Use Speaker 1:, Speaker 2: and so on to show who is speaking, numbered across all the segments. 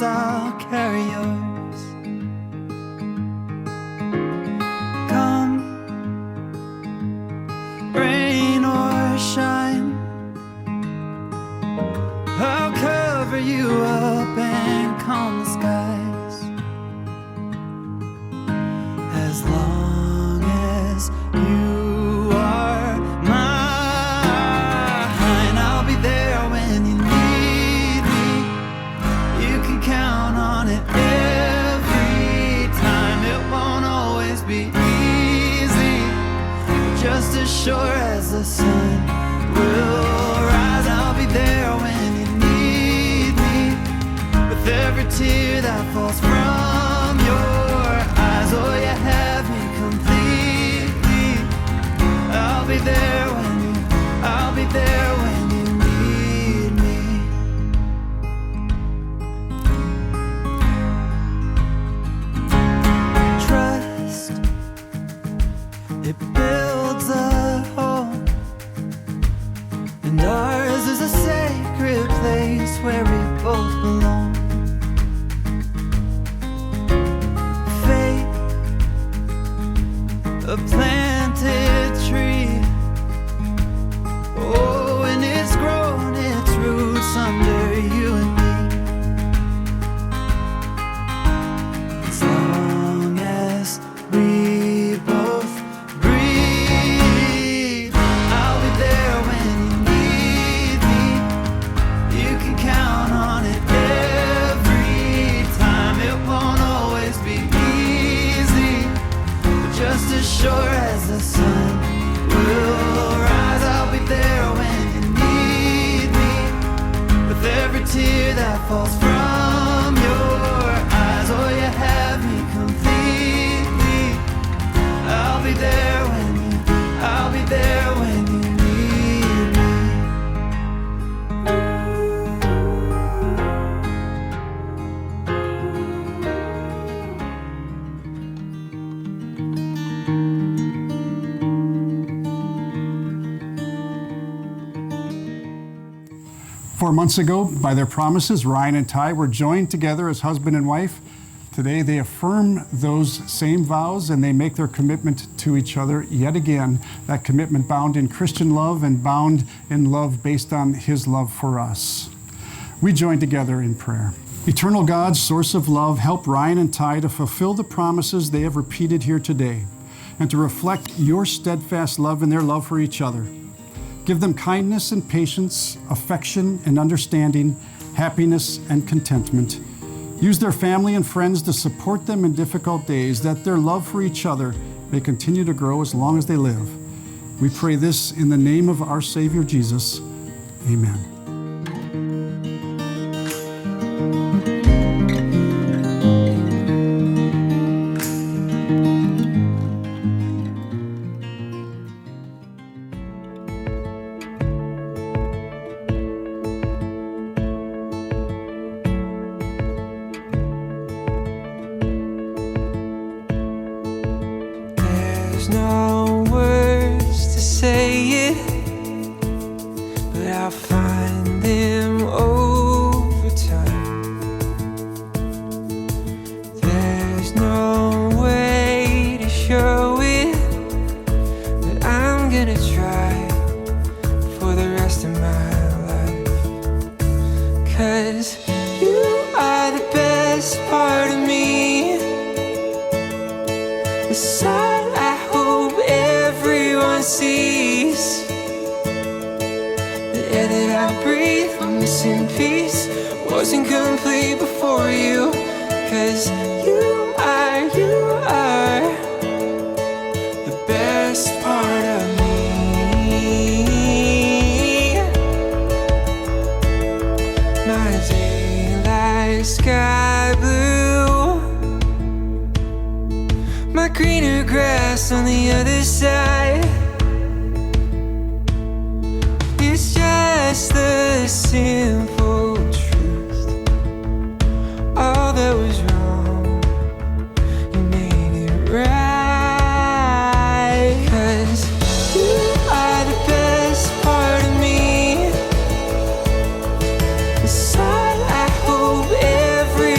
Speaker 1: arms, I'll carry yours. Come, rain or shine, I'll cover you up and calm the skies. As long as you are mine, I'll be there when you need me. You can count on it every time. It won't always be easy, but just as sure as the sun will rise, I'll be there when you need me. With every tear that falls from your eyes, oh, you have me completely. I'll be there when I'll be there when you need me. Trust, it builds a home, and ours is a sacred place where we both belong. Faith, a planted tree, oh, and it's grown its roots under you and me. As long as we both breathe, I'll be there when you need me. You can count on it every time. It won't always be easy, but just as sure as the sun will rise, I'll be there when you need me. With every tear that falls from your eyes, oh, you have me completely. I'll be there when I'll be there when you need me.
Speaker 2: Four months ago, by their promises, Ryan and Ty were joined together as husband and wife. Today, they affirm those same vows and they make their commitment to each other yet again, that commitment bound in Christian love and bound in love based on His love for us. We join together in prayer. Eternal God, source of love, help Ryan and Ty to fulfill the promises they have repeated here today and to reflect your steadfast love and their love for each other. Give them kindness and patience, affection and understanding, happiness and contentment. Use their family and friends to support them in difficult days, that their love for each other may continue to grow as long as they live. We pray this in the name of our Savior Jesus. Amen.
Speaker 3: There's no words to say it, but I'll find them over time. There's no way to show it, but I'm gonna try for the rest of my life. 'Cause you are the best part of me, the side I hope everyone sees. The air that I breathe, I'm missing peace, wasn't complete before you. 'Cause you are the best part of me. My daylight sky blue, my greener grass on the other side. It's just the simple truth. All that was wrong, you made it right. 'Cause you are the best part of me, the side I hope everyone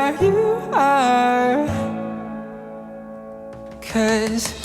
Speaker 3: where you are. 'Cause